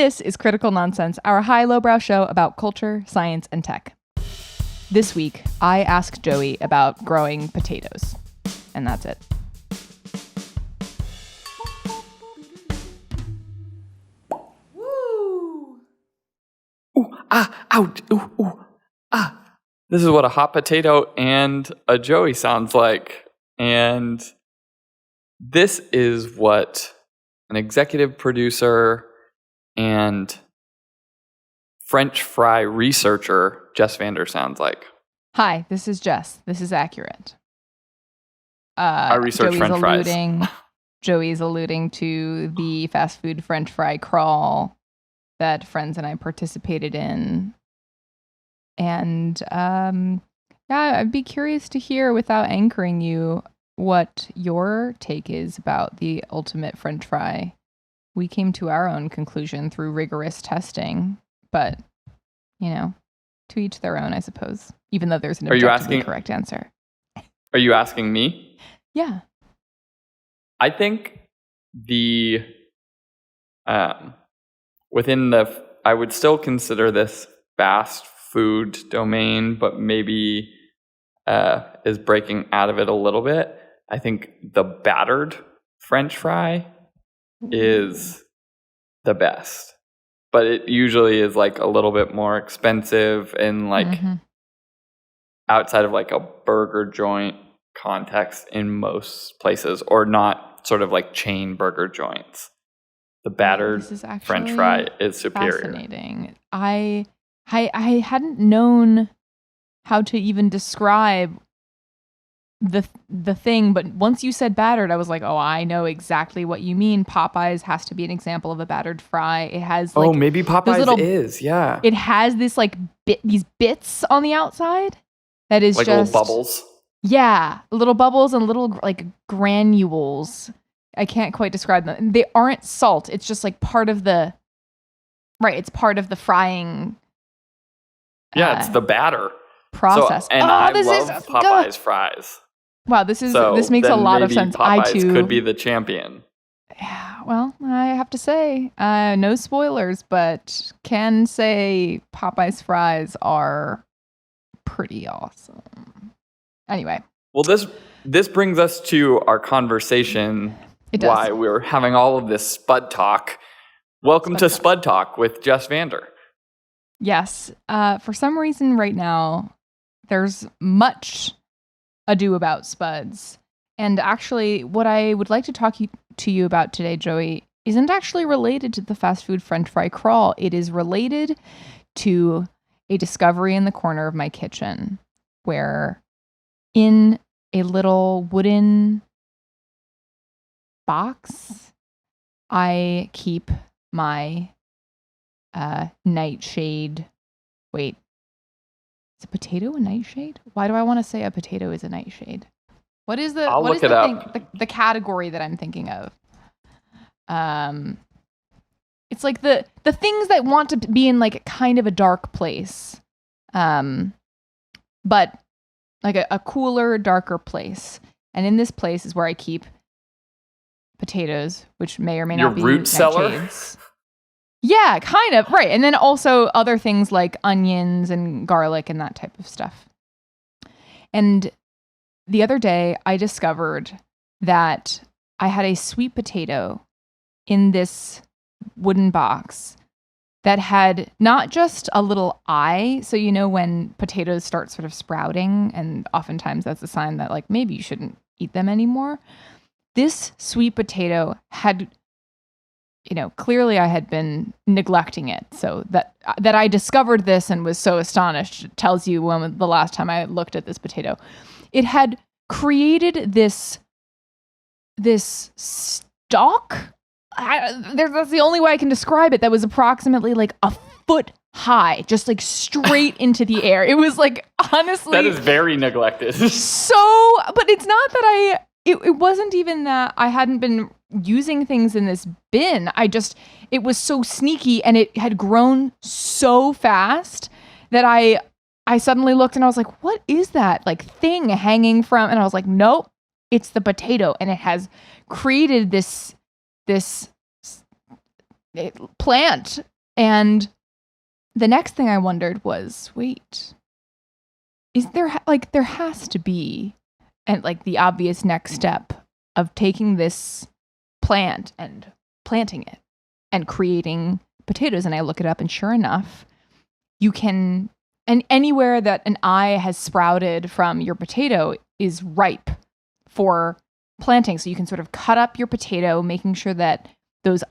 This is Critical Nonsense, our high-lowbrow show about culture, science, and tech. This week, I asked Joey about growing potatoes. And that's it. Woo! Ooh, ouch, ooh, This is what a hot potato and a Joey sounds like. And this is what an executive producer and French fry researcher, Jess Vander, sounds like. Hi, this is Jess. This is accurate. I research French fries. Joey's alluding to the fast food French fry crawl that friends and I participated in. And I'd be curious to hear, without anchoring you, what your take is about the ultimate French fry. We came to our own conclusion through rigorous testing, but, to each their own, I suppose, even though there's an objectively correct answer. Are you asking me? Yeah. I think I would still consider this fast food domain, but maybe is breaking out of it a little bit. I think the battered French fry is the best, but it usually is like a little bit more expensive and outside of like a burger joint context in most places, or not sort of like chain burger joints. The battered French fry is superior. Fascinating. I hadn't known how to even describe the thing, but once you said battered, I was like, oh, I know exactly what you mean. Popeyes has to be an example of a battered fry. It has maybe Popeyes is, yeah. It has this these bits on the outside that is like just little bubbles. Yeah, little bubbles and little granules. I can't quite describe them. They aren't salt. It's just part of the it's part of the frying. Yeah, it's the batter process. I love Popeyes fries. Wow, this makes a lot of sense. Popeyes could be the champion. Yeah, well, I have to say, no spoilers, but can say Popeyes fries are pretty awesome. Anyway. Well, this brings us to our conversation. It does. Why we're having all of this Spud Talk. Welcome to Spud Talk with Jess Vander. Yes. For some reason right now, there's much ado about spuds. And actually, what I would like to talk to you about today, Joey, isn't actually related to the fast food French fry crawl. It is related to a discovery in the corner of my kitchen, where in a little wooden box, I keep my nightshade. Wait, is a potato a nightshade? Why do I want to say a potato is a nightshade? What is the the category that I'm thinking of? It's like the things that want to be in kind of a dark place, but like a cooler, darker place. And in this place is where I keep potatoes, which may or may not be root cellar. Nightshades. Yeah, kind of, right. And then also other things like onions and garlic and that type of stuff. And the other day, I discovered that I had a sweet potato in this wooden box that had not just a little eye. So, when potatoes start sort of sprouting, and oftentimes that's a sign that maybe you shouldn't eat them anymore. This sweet potato had, clearly I had been neglecting it. So that I discovered this and was so astonished. It tells you when the last time I looked at this potato. It had created this stalk. That's the only way I can describe it. That was approximately a foot high, just straight into the air. It was honestly. That is very neglected. So, but it's not that it wasn't even that I hadn't been using things in this bin. It was so sneaky, and it had grown so fast that I suddenly looked and I was like, what is that thing hanging from? And I was like, nope, it's the potato. And it has created this plant. And the next thing I wondered was, wait, is there there has to be, and like the obvious next step of taking this plant and planting it and creating potatoes. And I look it up, and sure enough, you can, and anywhere that an eye has sprouted from your potato is ripe for planting. So you can sort of cut up your potato, making sure that those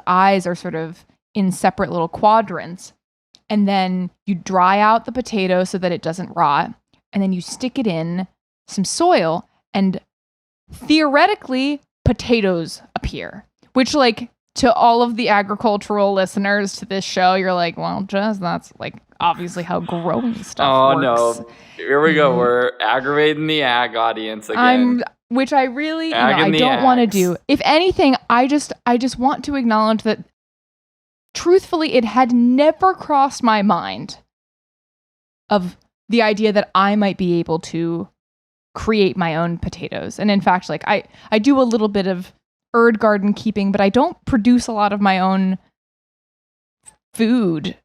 eyes are sort of in separate little quadrants. And then you dry out the potato so that it doesn't rot. And then you stick it in some soil, and theoretically potatoes appear, which like to all of the agricultural listeners to this show, you're like, well, Jess, that's like obviously how growing stuff works. No, here we go. We're aggravating the ag audience again. Which I really, I don't want to do. If anything, I just want to acknowledge that truthfully, it had never crossed my mind of the idea that I might be able to create my own potatoes. And in fact, like I do a little bit of herb garden keeping, but I don't produce a lot of my own food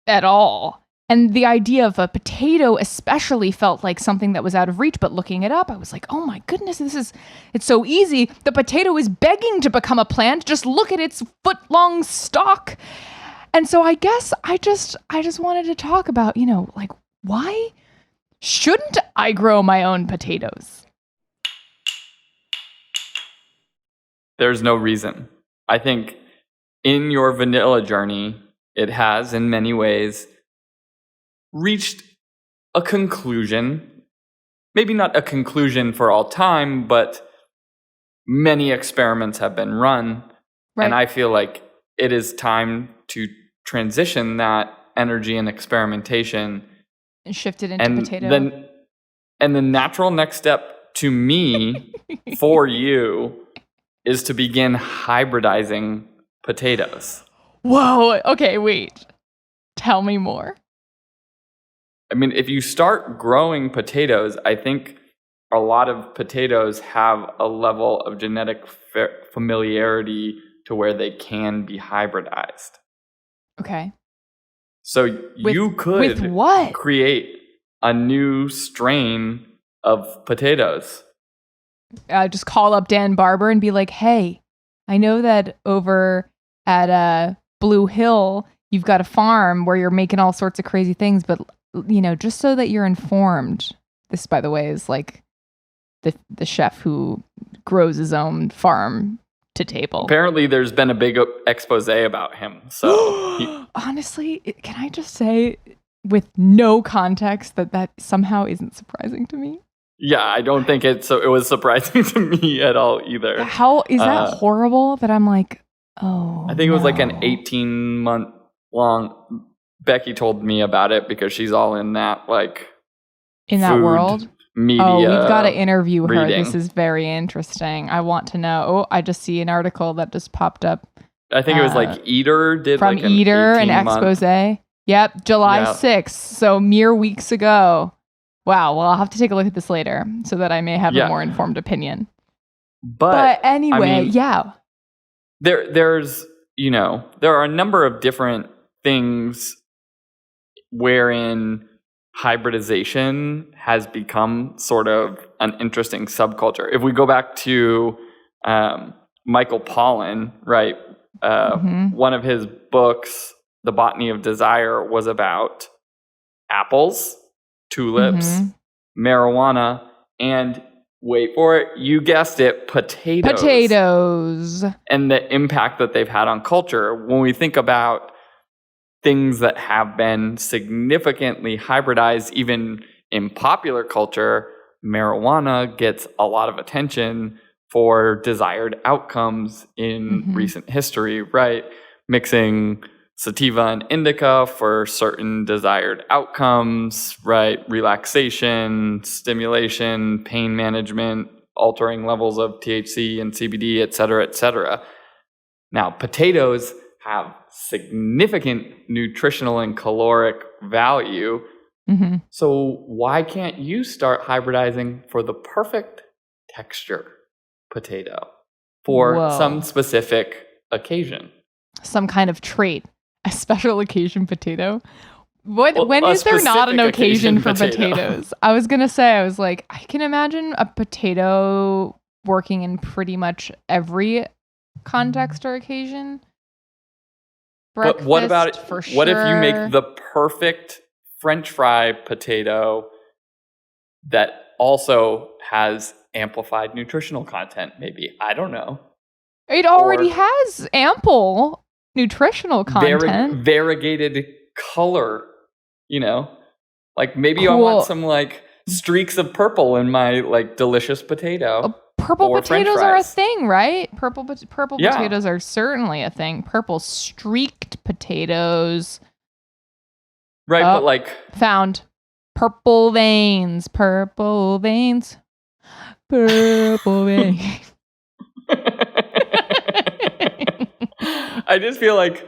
at all. And the idea of a potato especially felt like something that was out of reach, but looking it up, I was like, oh my goodness, it's so easy. The potato is begging to become a plant. Just look at its foot-long stalk. And so I guess I just wanted to talk about, like, why shouldn't I grow my own potatoes? There's no reason. I think in your vanilla journey, it has in many ways reached a conclusion. Maybe not a conclusion for all time, but many experiments have been run. Right. And I feel like it is time to transition that energy and experimentation and shift it into potato. And the natural next step to me for you is to begin hybridizing potatoes. Whoa. Okay, wait. Tell me more. I mean, if you start growing potatoes, I think a lot of potatoes have a level of genetic familiarity to where they can be hybridized. Okay. So you could with what? Create a new strain of potatoes. Just call up Dan Barber and be like, hey, I know that over at Blue Hill, you've got a farm where you're making all sorts of crazy things, but just so that you're informed, this, by the way, is like the chef who grows his own farm to table. Apparently, there's been a big expose about him. So, honestly, can I just say, with no context, that somehow isn't surprising to me? Yeah, I don't think it was surprising to me at all either. How is that horrible? That I'm like, oh. I think it was like an 18-month long. Becky told me about it because she's all in that that world. Media. Oh, we've got to interview her. Reading. This is very interesting. I want to know. Oh, I just see an article that just popped up. I think it was like Eater did from like an Eater, an expose. Yep, July 6th. So mere weeks ago. Wow. Well, I'll have to take a look at this later so that I may have a more informed opinion. But anyway, yeah. There's there are a number of different things wherein hybridization has become sort of an interesting subculture. If we go back to Michael Pollan, right? One of his books, The Botany of Desire, was about apples, tulips, marijuana, and wait for it, you guessed it, potatoes. And the impact that they've had on culture. When we think about things that have been significantly hybridized, even in popular culture, marijuana gets a lot of attention for desired outcomes in recent history, right? Mixing sativa and indica for certain desired outcomes, right? Relaxation, stimulation, pain management, altering levels of THC and CBD, et cetera, et cetera. Now, potatoes have significant nutritional and caloric value. So why can't you start hybridizing for the perfect texture potato for some specific occasion? some kind of trait, a special occasion potato. When is there not an specific occasion for potato. potatoes? I was going to say, I was like, I can imagine a potato working in pretty much every context or occasion. But what about it? For What if you make sure. the perfect French fry potato that also has amplified nutritional content? Maybe, I don't know. It already or- has ample nutritional content. Variegated color, like maybe I Cool. want some like streaks of purple in my like delicious potato. Purple or French potatoes are a fries. thing, right? Purple Yeah. potatoes are certainly a thing. Purple streaked potatoes. Right, Oh. but like Found. Purple veins. Purple veins. Purple veins. I just feel like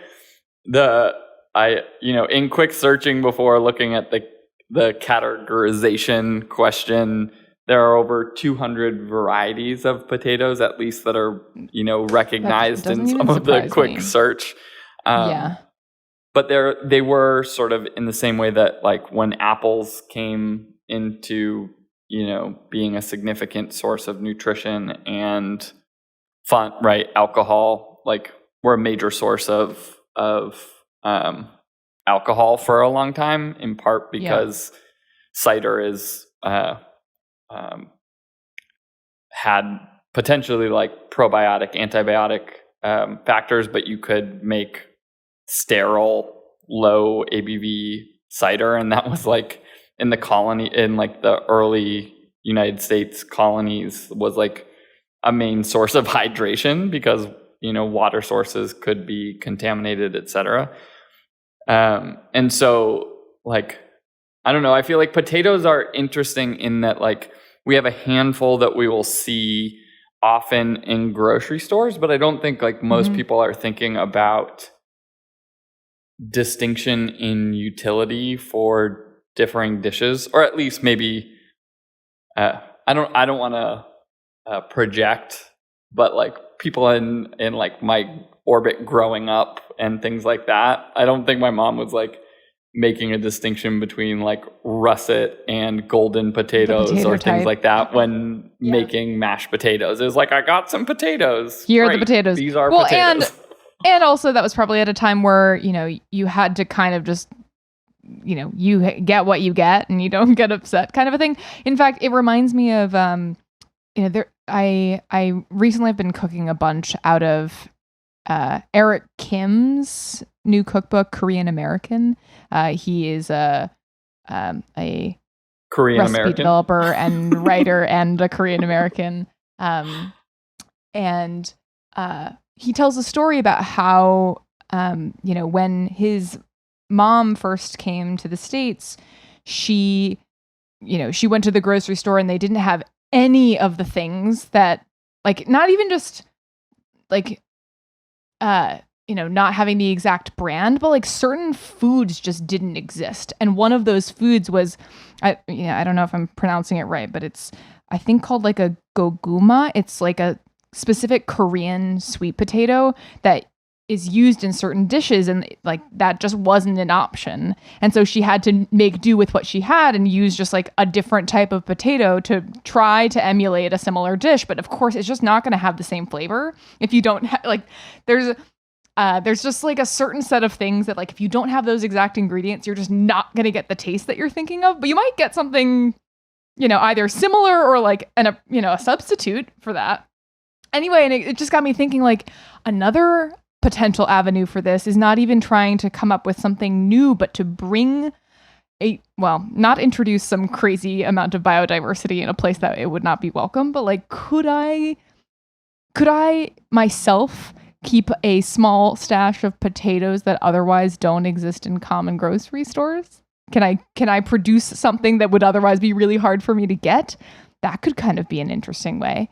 in quick searching before looking at the categorization question, there are over 200 varieties of potatoes, at least that are, recognized in doesn't some even of the surprise quick me. search. Yeah. But they were sort of in the same way that like when apples came into, being a significant source of nutrition and fun, right? Alcohol, like were a major source of alcohol for a long time, in part because cider is had potentially like probiotic, antibiotic factors, but you could make sterile, low ABV cider, and that was like in the early United States colonies was like a main source of hydration because water sources could be contaminated, etc. And so like I don't know, I feel like potatoes are interesting in that like we have a handful that we will see often in grocery stores, but I don't think like most people are thinking about distinction in utility for differing dishes, or at least maybe I don't want to project, but like people in like my orbit growing up and things like that, I don't think my mom was like making a distinction between like russet and golden potatoes or things type. like that when making mashed potatoes. It was like, I got some potatoes. Here are Great. the potatoes. These are potatoes. And also that was probably at a time where, you had to kind of just, you get what you get and you don't get upset kind of a thing. In fact, it reminds me of, I recently have been cooking a bunch out of Eric Kim's new cookbook, Korean American. He is a Korean recipe American developer and writer and a Korean American. And he tells a story about how, when his mom first came to the States, she went to the grocery store and they didn't have any of the things that, like, not even just like, not having the exact brand, but like certain foods just didn't exist. And one of those foods was, I don't know if I'm pronouncing it right, but it's, I think, called like a goguma. It's like a specific Korean sweet potato that is used in certain dishes, and like that just wasn't an option. And so she had to make do with what she had and use just like a different type of potato to try to emulate a similar dish. But of course, it's just not going to have the same flavor if you don't like. There's just like a certain set of things that like if you don't have those exact ingredients, you're just not going to get the taste that you're thinking of. But you might get something, either similar or like a substitute for that. Anyway, and it just got me thinking, like, another potential avenue for this is not even trying to come up with something new, but to bring not introduce some crazy amount of biodiversity in a place that it would not be welcome, but like, could I myself keep a small stash of potatoes that otherwise don't exist in common grocery stores? Can I produce something that would otherwise be really hard for me to get? That could kind of be an interesting way.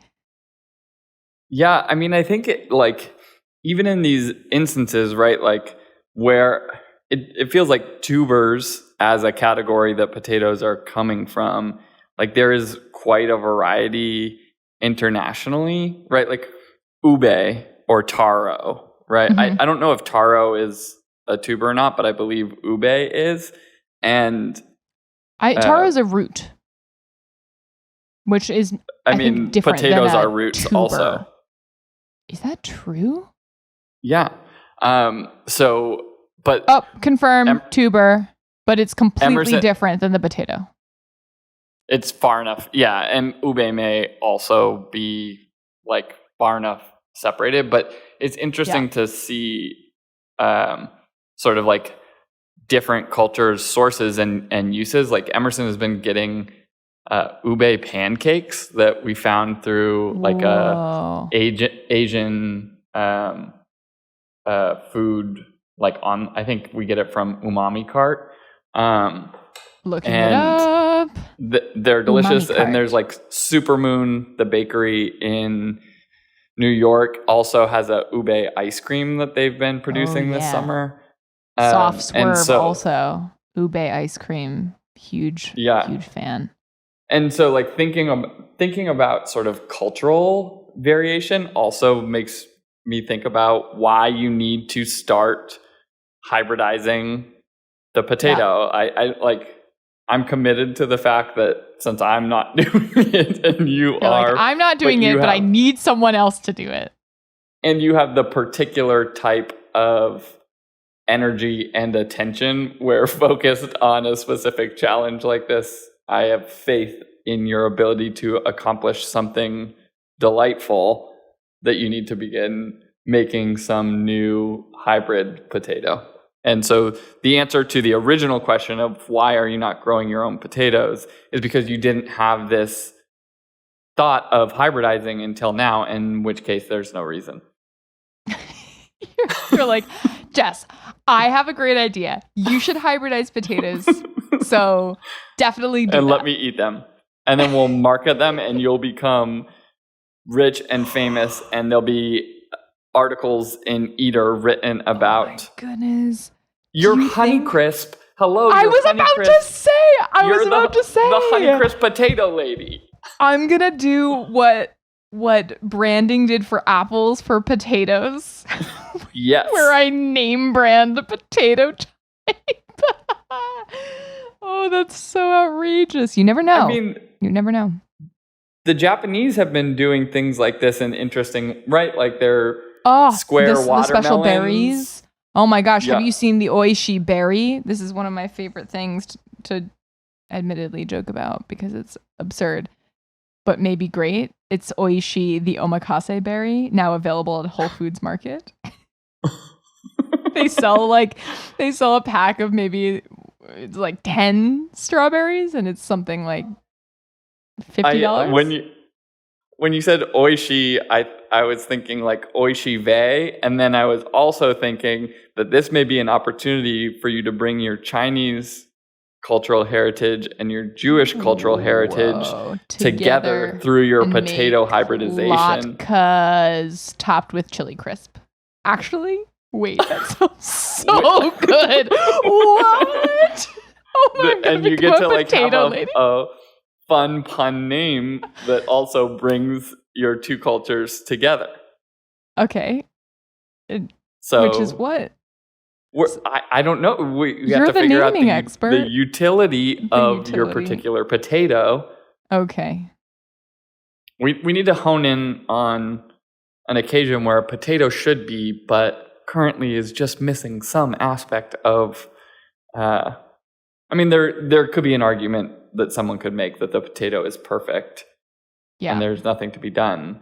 Yeah, I mean, I think it, like, even in these instances, right, like where it feels like tubers as a category that potatoes are coming from, like there is quite a variety internationally, right? Like ube or taro, right? Mhm. I don't know if taro is a tuber or not, but I believe ube is. And Taro is a root, which is I mean, think different potatoes than a are roots tuber. also. Is that true? Yeah. But Oh, confirmed tuber, but it's completely Emerson- different than the potato. It's far enough. Yeah. And ube may also be like far enough separated, but it's interesting to see sort of like different cultures, sources, and uses. Like Emerson has been getting ube pancakes that we found through like Whoa. Asian food, like on, I think we get it from Umami Cart. Looking it up. They're delicious. And there's like Supermoon, the bakery in New York, also has a ube ice cream that they've been producing this summer. Soft Swerve also. Ube ice cream. Huge fan. And so like thinking about sort of cultural variation also makes me think about why you need to start hybridizing the potato. I'm committed to the fact that since I'm not doing it and you're like, I'm not doing it, but I need someone else to do it. And you have the particular type of energy and attention where focused on a specific challenge like this, I have faith in your ability to accomplish something delightful that you need to begin making some new hybrid potato. And so the answer to the original question of why are you not growing your own potatoes is because you didn't have this thought of hybridizing until now, in which case there's no reason. You're like, Jess, I have a great idea. You should hybridize potatoes. So definitely do and that. Let me eat them. And then we'll market them and you'll become rich and famous, and there'll be articles in Eater written about. Oh my goodness. Your Honeycrisp. Hello. I was about to say. The Honeycrisp potato lady. I'm going to do what branding did for apples for potatoes. Yes. Where I name brand the potato type. Oh, that's so outrageous. You never know. I mean, you never know. The Japanese have been doing things like this and interesting, right? Like they're square watermelons. The special berries. Oh my gosh, have you seen the oishi berry? This is one of my favorite things to admittedly joke about because it's absurd, but maybe great. It's oishi, the omakase berry, now available at Whole Foods Market. They sell a pack of maybe it's like 10 strawberries, and it's something like $50. When you said oishi, I was thinking like oishi vei, and then I was also thinking that this may be an opportunity for you to bring your Chinese cultural heritage and your Jewish cultural heritage together through your potato hybridization. Latkes topped with chili crisp. Actually, wait, that sounds so good. What? Oh my god! And you get to like have a fun pun name that also brings your two cultures together. Okay. Which is what? I don't know. We have to figure out the utility of your particular potato. Okay. We need to hone in on an occasion where a potato should be, but currently is just missing some aspect of. I mean, there could be an argument that someone could make that the potato is perfect, and there's nothing to be done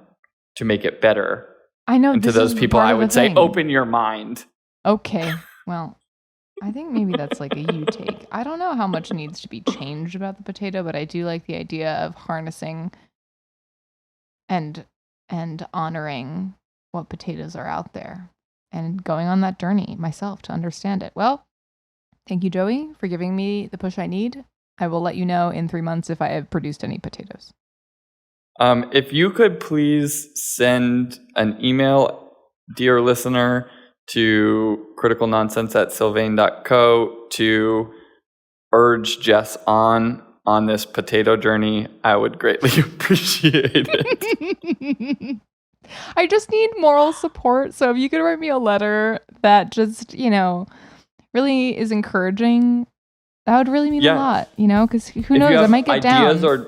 to make it better. I know. And to those people, I would say, open your mind. Okay. Well, I think maybe that's like a you take. I don't know how much needs to be changed about the potato, but I do like the idea of harnessing and honoring what potatoes are out there and going on that journey myself to understand it. Well, thank you, Joey, for giving me the push I need. I will let you know in 3 months if I have produced any potatoes. If you could please send an email, dear listener, to criticalnonsense@sylvain.co to urge Jess on this potato journey, I would greatly appreciate it. I just need moral support. So if you could write me a letter that just, really is encouraging, that would really mean a lot, because who knows, I might get ideas down.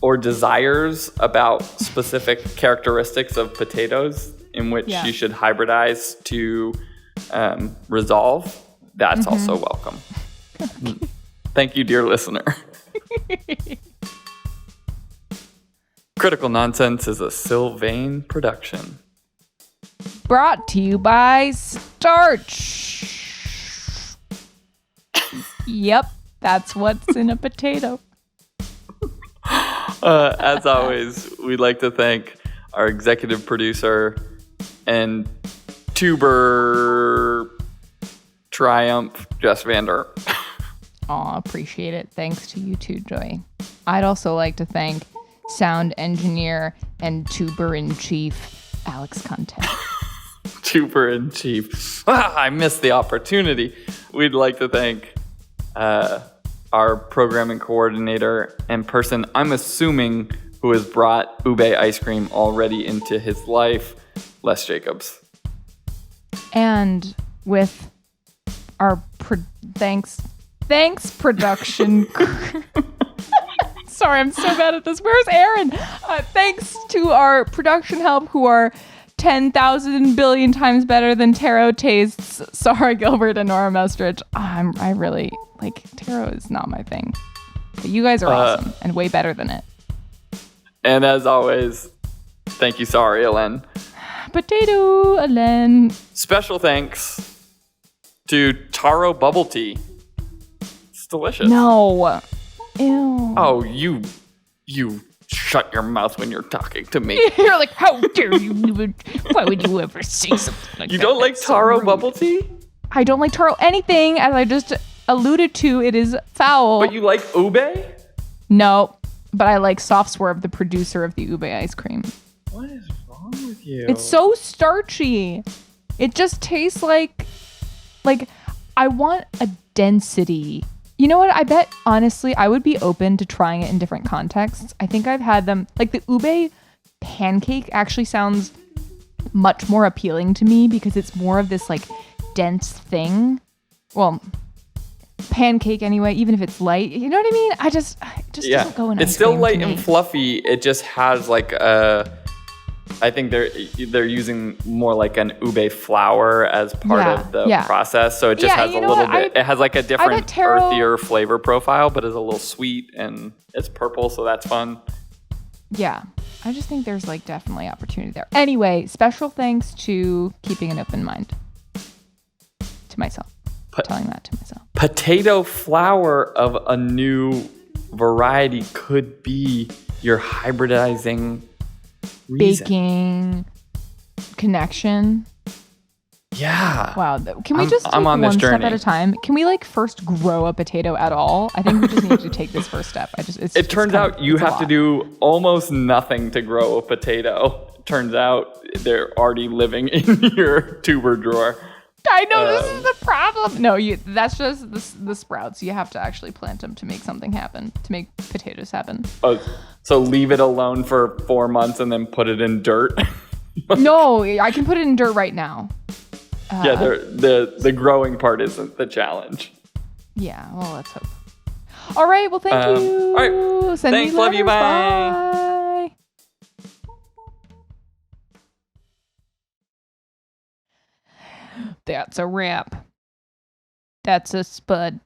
or desires about specific characteristics of potatoes in which you should hybridize to resolve, that's also welcome. Thank you, dear listener. Critical Nonsense is a Sylvain production. Brought to you by Starch. Yep, that's what's in a potato. As always, we'd like to thank our executive producer and tuber triumph, Jess Vander. Aw, appreciate it. Thanks to you too, Joy. I'd also like to thank sound engineer and tuber-in-chief, Alex Conte. Tuber-in-chief. I missed the opportunity. We'd like to thank our programming coordinator and person, I'm assuming, who has brought ube ice cream already into his life, Les Jacobs. And with our thanks production crew. Sorry, I'm so bad at this. Where's Aaron? Thanks to our production help who are 10,000 billion times better than taro tastes. Sarah Gilbert and Nora Mestridge. I really, taro is not my thing. But you guys are awesome and way better than it. And as always, thank you, sorry, Ellen. Potato, Ellen. Special thanks to taro bubble tea. It's delicious. No. Ew. Oh, you shut your mouth when you're talking to me. You're like, how dare you? Why would you ever say something like that? You don't like taro bubble tea? I don't like taro anything. As I just alluded to, it is foul. But you like ube? No, but I like Soft Swerve, the producer of the ube ice cream. What is wrong with you? It's so starchy. It just tastes like I want a density. You know what? I bet, honestly, I would be open to trying it in different contexts. I think I've had them, the ube pancake actually sounds much more appealing to me because it's more of this, dense thing. Well, pancake anyway, even if it's light. You know what I mean? It just doesn't go in. It's still light and fluffy. It just has, I think they're using more like an ube flour as part of the process, so it just has a little bit. It has a different earthier flavor profile, but is a little sweet and it's purple, so that's fun. Yeah, I just think there's definitely opportunity there. Anyway, special thanks to keeping an open mind to myself. Telling that to myself. Potato flour of a new variety could be your hybridizing reason. Baking connection. Yeah. Wow. Can we just take one step at a time? Can we first grow a potato at all? I think we just need to take this first step. It turns out you have to do almost nothing to grow a potato. It turns out they're already living in your tuber drawer. I know this is the problem. No, that's just the sprouts. You have to actually plant them to make something happen, to make potatoes happen. Oh, so leave it alone for 4 months and then put it in dirt? No, I can put it in dirt right now. Yeah, the growing part isn't the challenge. Yeah, well, let's hope. All right, well, thank you. All right. Send Thanks, me love you, bye. Bye. That's a wrap. That's a spud.